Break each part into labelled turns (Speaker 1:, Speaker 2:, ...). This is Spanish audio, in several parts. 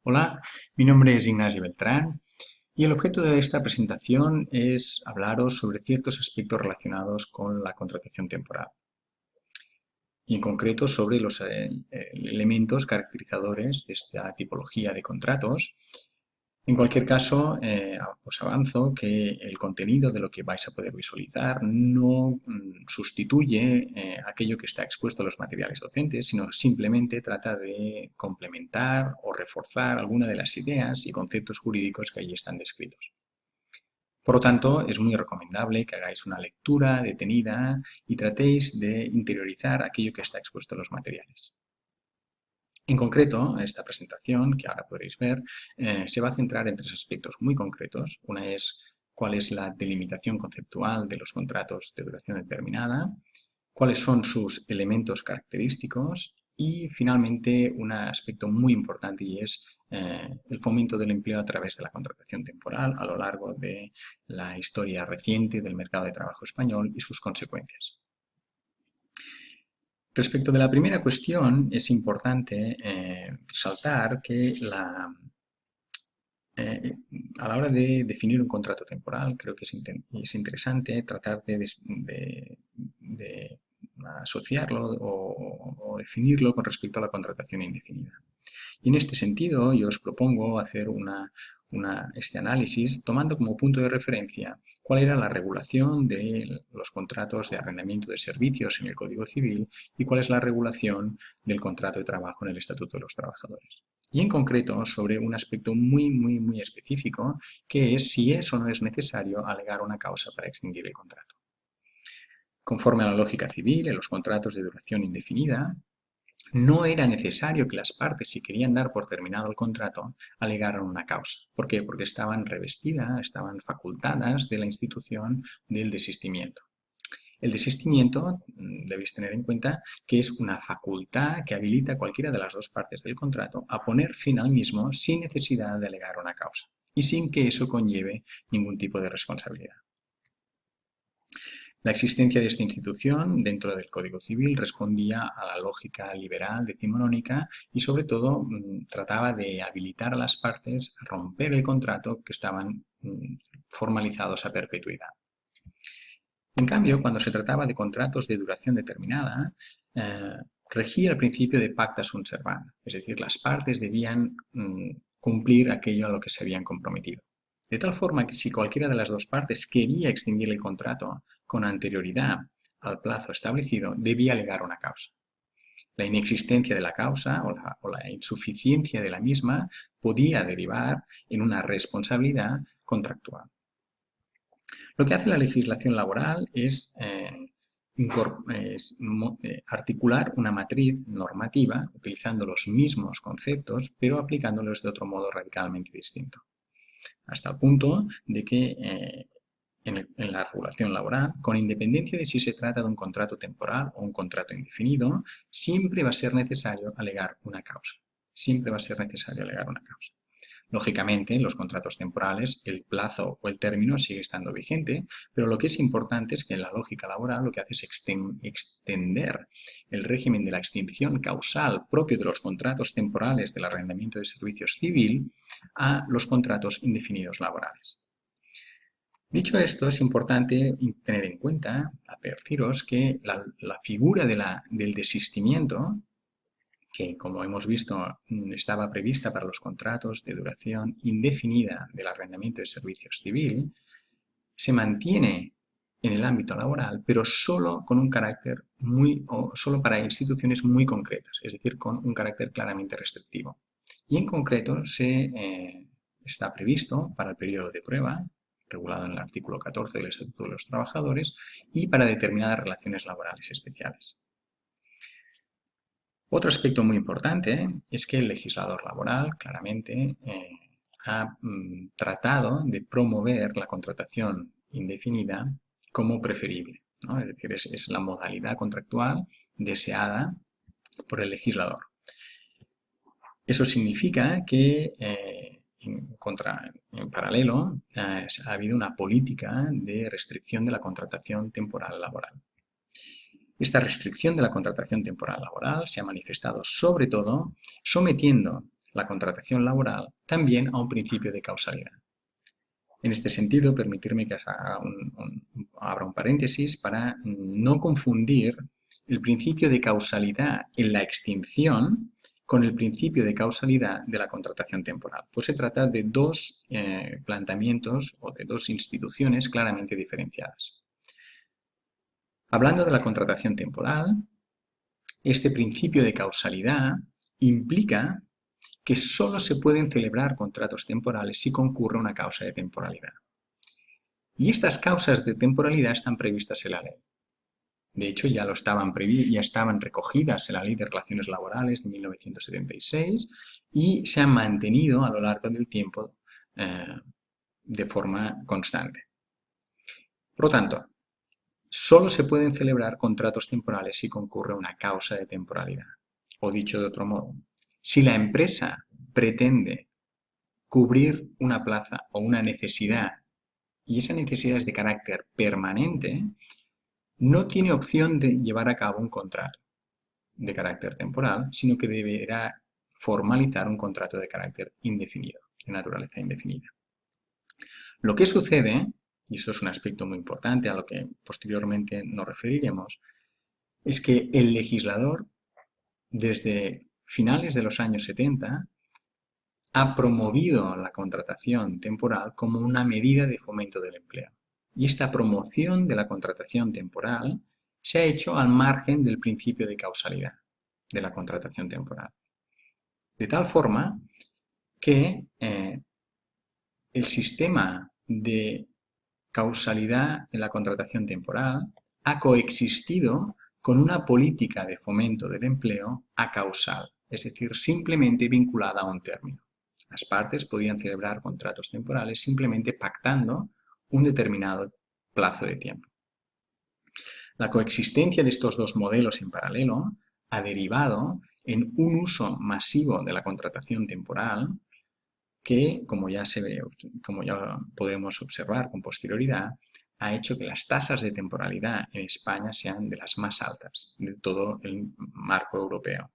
Speaker 1: Hola, mi nombre es Ignacio Beltrán y el objeto de esta presentación es hablaros sobre ciertos aspectos relacionados con la contratación temporal y en concreto sobre los elementos caracterizadores de esta tipología de contratos. En cualquier caso, os avanzo que el contenido de lo que vais a poder visualizar no sustituye aquello que está expuesto a los materiales docentes, sino simplemente trata de complementar o reforzar alguna de las ideas y conceptos jurídicos que allí están descritos. Por lo tanto, es muy recomendable que hagáis una lectura detenida y tratéis de interiorizar aquello que está expuesto en los materiales. En concreto, esta presentación, que ahora podréis ver, se va a centrar en tres aspectos muy concretos. Una es cuál es la delimitación conceptual de los contratos de duración determinada, cuáles son sus elementos característicos y, finalmente, un aspecto muy importante y es el fomento del empleo a través de la contratación temporal a lo largo de la historia reciente del mercado de trabajo español y sus consecuencias. Respecto de la primera cuestión, es importante resaltar que eh, a la hora de definir un contrato temporal, creo que es interesante tratar de asociarlo o definirlo con respecto a la contratación indefinida. Y en este sentido, yo os propongo hacer este análisis tomando como punto de referencia cuál era la regulación de los contratos de arrendamiento de servicios en el Código Civil y cuál es la regulación del contrato de trabajo en el Estatuto de los Trabajadores. Y en concreto sobre un aspecto muy específico, que es si es o no es necesario alegar una causa para extinguir el contrato. Conforme a la lógica civil, en los contratos de duración indefinida, no era necesario que las partes, si querían dar por terminado el contrato, alegaran una causa. ¿Por qué? Porque estaban revestidas, estaban facultadas de la institución del desistimiento. El desistimiento, debéis tener en cuenta que es una facultad que habilita a cualquiera de las dos partes del contrato a poner fin al mismo sin necesidad de alegar una causa y sin que eso conlleve ningún tipo de responsabilidad. La existencia de esta institución dentro del Código Civil respondía a la lógica liberal decimonónica y sobre todo trataba de habilitar a las partes a romper el contrato que estaban formalizados a perpetuidad. En cambio, cuando se trataba de contratos de duración determinada, regía el principio de pacta sunt servanda, es decir, las partes debían cumplir aquello a lo que se habían comprometido. De tal forma que si cualquiera de las dos partes quería extinguir el contrato con anterioridad al plazo establecido, debía alegar una causa. La inexistencia de la causa o la insuficiencia de la misma podía derivar en una responsabilidad contractual. Lo que hace la legislación laboral es articular una matriz normativa utilizando los mismos conceptos, pero aplicándolos de otro modo radicalmente distinto. Hasta el punto de que en la regulación laboral, con independencia de si se trata de un contrato temporal o un contrato indefinido, siempre va a ser necesario alegar una causa. Siempre va a ser necesario alegar una causa. Lógicamente, en los contratos temporales el plazo o el término sigue estando vigente, pero lo que es importante es que en la lógica laboral lo que hace es extender el régimen de la extinción causal propio de los contratos temporales del arrendamiento de servicios civil a los contratos indefinidos laborales. Dicho esto, es importante tener en cuenta, advertiros, que la figura del desistimiento, que como hemos visto estaba prevista para los contratos de duración indefinida del arrendamiento de servicios civil, se mantiene en el ámbito laboral, pero solo con un carácter solo para instituciones muy concretas, es decir, con un carácter claramente restrictivo. Y en concreto está previsto para el periodo de prueba, regulado en el artículo 14 del Estatuto de los Trabajadores, y para determinadas relaciones laborales especiales. Otro aspecto muy importante es que el legislador laboral claramente ha tratado de promover la contratación indefinida como preferible, ¿no? Es decir, es la modalidad contractual deseada por el legislador. Eso significa que en paralelo ha habido una política de restricción de la contratación temporal laboral. Esta restricción de la contratación temporal laboral se ha manifestado sobre todo sometiendo la contratación laboral también a un principio de causalidad. En este sentido, permitirme que abra un paréntesis para no confundir el principio de causalidad en la extinción con el principio de causalidad de la contratación temporal. Pues se trata de dos planteamientos o de dos instituciones claramente diferenciadas. Hablando de la contratación temporal, este principio de causalidad implica que solo se pueden celebrar contratos temporales si concurre una causa de temporalidad. Y estas causas de temporalidad están previstas en la ley. De hecho, ya estaban recogidas en la Ley de Relaciones Laborales de 1976 y se han mantenido a lo largo del tiempo de forma constante. Por lo tanto, solo se pueden celebrar contratos temporales si concurre una causa de temporalidad. O dicho de otro modo, si la empresa pretende cubrir una plaza o una necesidad y esa necesidad es de carácter permanente, no tiene opción de llevar a cabo un contrato de carácter temporal, sino que deberá formalizar un contrato de carácter indefinido, de naturaleza indefinida. Lo que sucede, y esto es un aspecto muy importante a lo que posteriormente nos referiremos, es que el legislador, desde finales de los años 70, ha promovido la contratación temporal como una medida de fomento del empleo. Y esta promoción de la contratación temporal se ha hecho al margen del principio de causalidad de la contratación temporal. De tal forma que el sistema de causalidad en la contratación temporal ha coexistido con una política de fomento del empleo acausal, es decir, simplemente vinculada a un término. Las partes podían celebrar contratos temporales simplemente pactando un determinado plazo de tiempo. La coexistencia de estos dos modelos en paralelo ha derivado en un uso masivo de la contratación temporal que, como ya podremos observar con posterioridad, ha hecho que las tasas de temporalidad en España sean de las más altas de todo el marco europeo.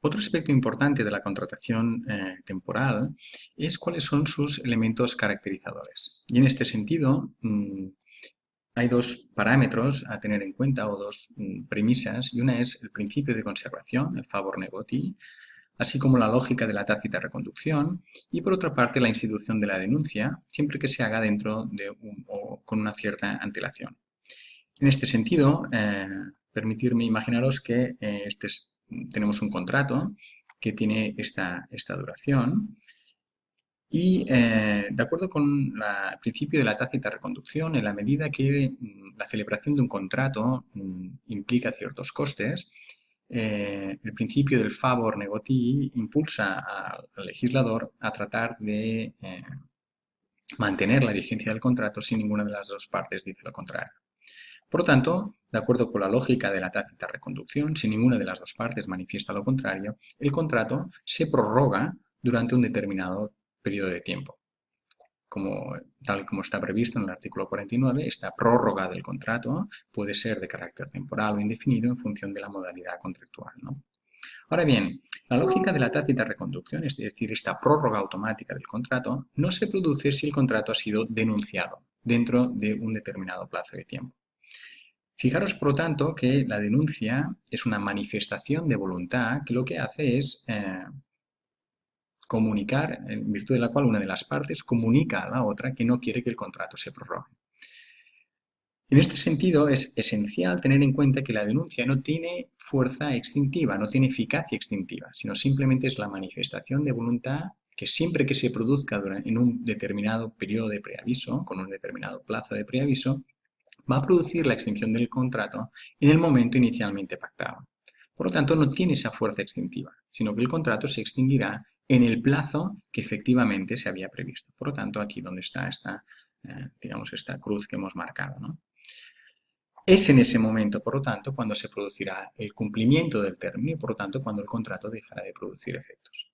Speaker 1: Otro aspecto importante de la contratación temporal es cuáles son sus elementos caracterizadores. Y en este sentido, hay dos parámetros a tener en cuenta o dos premisas, y una es el principio de conservación, el favor negoti, así como la lógica de la tácita reconducción, y por otra parte la institución de la denuncia, siempre que se haga dentro de o con una cierta antelación. En este sentido, permitirme imaginaros que tenemos un contrato que tiene esta duración y de acuerdo con el principio de la tácita reconducción, en la medida que la celebración de un contrato implica ciertos costes, el principio del favor negoti impulsa al legislador a tratar de mantener la vigencia del contrato si ninguna de las dos partes dice lo contrario. Por lo tanto, de acuerdo con la lógica de la tácita reconducción, si ninguna de las dos partes manifiesta lo contrario, el contrato se prorroga durante un determinado periodo de tiempo. Tal como está previsto en el artículo 49, esta prórroga del contrato puede ser de carácter temporal o indefinido en función de la modalidad contractual, ¿no? Ahora bien, la lógica de la tácita reconducción, es decir, esta prórroga automática del contrato, no se produce si el contrato ha sido denunciado dentro de un determinado plazo de tiempo. Fijaros, por lo tanto, que la denuncia es una manifestación de voluntad que lo que hace es comunicar, en virtud de la cual una de las partes comunica a la otra que no quiere que el contrato se prorrogue. En este sentido, es esencial tener en cuenta que la denuncia no tiene fuerza extintiva, no tiene eficacia extintiva, sino simplemente es la manifestación de voluntad que siempre que se produzca en un determinado periodo de preaviso, con un determinado plazo de preaviso, va a producir la extinción del contrato en el momento inicialmente pactado. Por lo tanto, no tiene esa fuerza extintiva, sino que el contrato se extinguirá en el plazo que efectivamente se había previsto. Por lo tanto, aquí donde está esta cruz que hemos marcado, ¿no? Es en ese momento, por lo tanto, cuando se producirá el cumplimiento del término y, por lo tanto, cuando el contrato dejará de producir efectos.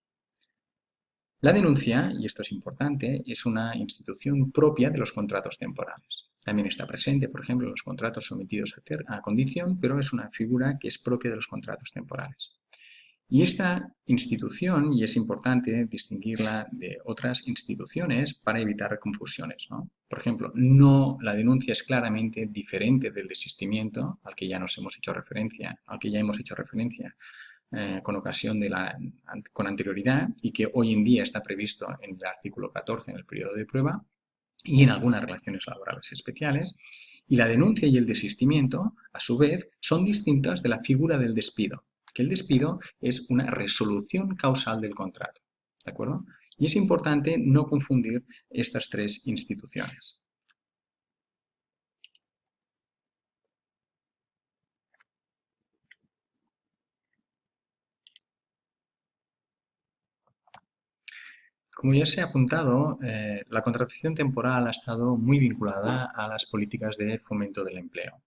Speaker 1: La denuncia, y esto es importante, es una institución propia de los contratos temporales. También está presente, por ejemplo, en los contratos sometidos a condición, pero es una figura que es propia de los contratos temporales. Y esta institución, y es importante distinguirla de otras instituciones para evitar confusiones, ¿no? Por ejemplo, no, la denuncia es claramente diferente del desistimiento, al que ya nos hemos hecho referencia, al que ya hemos hecho referencia con ocasión de con anterioridad y que hoy en día está previsto en el artículo 14 en el periodo de prueba y en algunas relaciones laborales especiales. Y la denuncia y el desistimiento, a su vez, son distintas de la figura del despido, que el despido es una resolución causal del contrato. ¿De acuerdo? Y es importante no confundir estas tres instituciones. Como ya se ha apuntado, la contratación temporal ha estado muy vinculada a las políticas de fomento del empleo.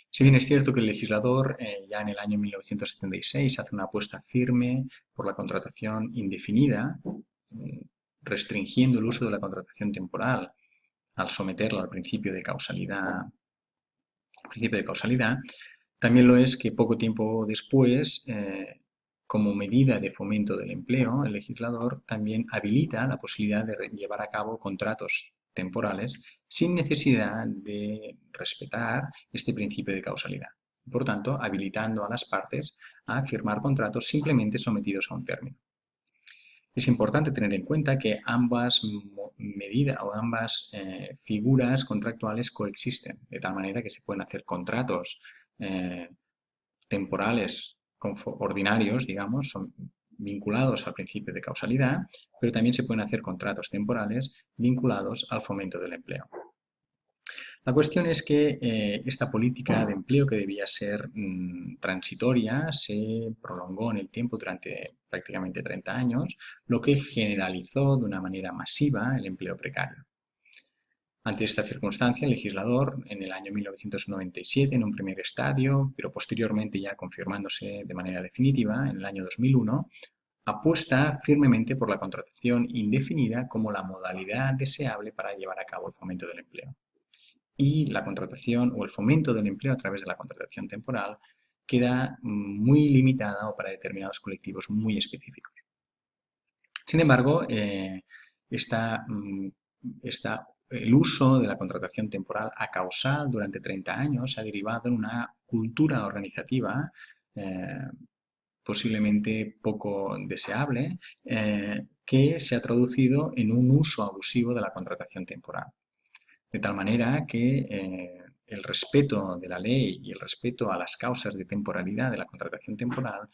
Speaker 1: Si bien es cierto que el legislador ya en el año 1976 hace una apuesta firme por la contratación indefinida, restringiendo el uso de la contratación temporal al someterla al principio de causalidad, también lo es que poco tiempo después, como medida de fomento del empleo, el legislador también habilita la posibilidad de llevar a cabo contratos temporales sin necesidad de respetar este principio de causalidad. Por tanto, habilitando a las partes a firmar contratos simplemente sometidos a un término. Es importante tener en cuenta que ambas medidas o ambas figuras contractuales coexisten, de tal manera que se pueden hacer contratos temporales ordinarios, digamos, son vinculados al principio de causalidad, pero también se pueden hacer contratos temporales vinculados al fomento del empleo. La cuestión es que esta política de empleo que debía ser transitoria se prolongó en el tiempo durante prácticamente 30 años, lo que generalizó de una manera masiva el empleo precario. Ante esta circunstancia, el legislador, en el año 1997, en un primer estadio, pero posteriormente ya confirmándose de manera definitiva, en el año 2001, apuesta firmemente por la contratación indefinida como la modalidad deseable para llevar a cabo el fomento del empleo. Y la contratación o el fomento del empleo a través de la contratación temporal queda muy limitada o para determinados colectivos muy específicos. Sin embargo, el uso de la contratación temporal a causal durante 30 años ha derivado en una cultura organizativa posiblemente poco deseable, que se ha traducido en un uso abusivo de la contratación temporal. De tal manera que el respeto de la ley y el respeto a las causas de temporalidad de la contratación temporal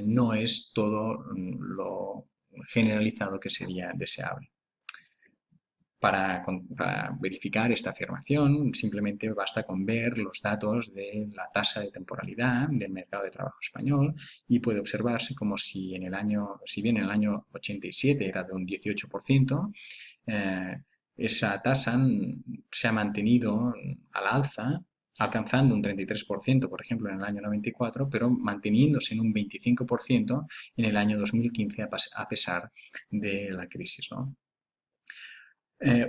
Speaker 1: no es todo lo generalizado que sería deseable. Para verificar esta afirmación, simplemente basta con ver los datos de la tasa de temporalidad del mercado de trabajo español y puede observarse como si bien en el año 87 era de un 18%, esa tasa se ha mantenido al alza, alcanzando un 33%, por ejemplo, en el año 94, pero manteniéndose en un 25% en el año 2015 a pesar de la crisis, ¿no?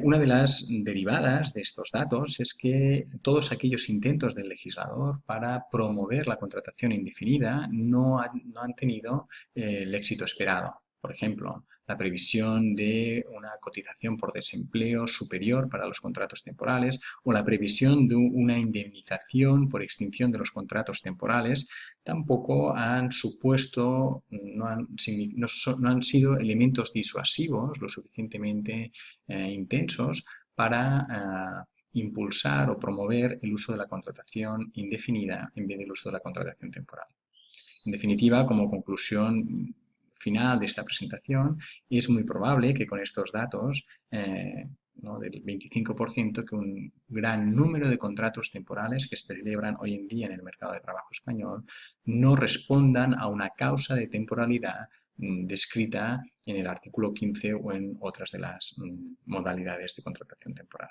Speaker 1: Una de las derivadas de estos datos es que todos aquellos intentos del legislador para promover la contratación indefinida no han tenido el éxito esperado. Por ejemplo, la previsión de una cotización por desempleo superior para los contratos temporales o la previsión de una indemnización por extinción de los contratos temporales tampoco han supuesto, no han sido elementos disuasivos lo suficientemente intensos para impulsar o promover el uso de la contratación indefinida en vez del uso de la contratación temporal. En definitiva, como conclusión final de esta presentación, es muy probable que con estos datos ¿no? del 25%, que un gran número de contratos temporales que se celebran hoy en día en el mercado de trabajo español no respondan a una causa de temporalidad descrita en el artículo 15 o en otras de las modalidades de contratación temporal.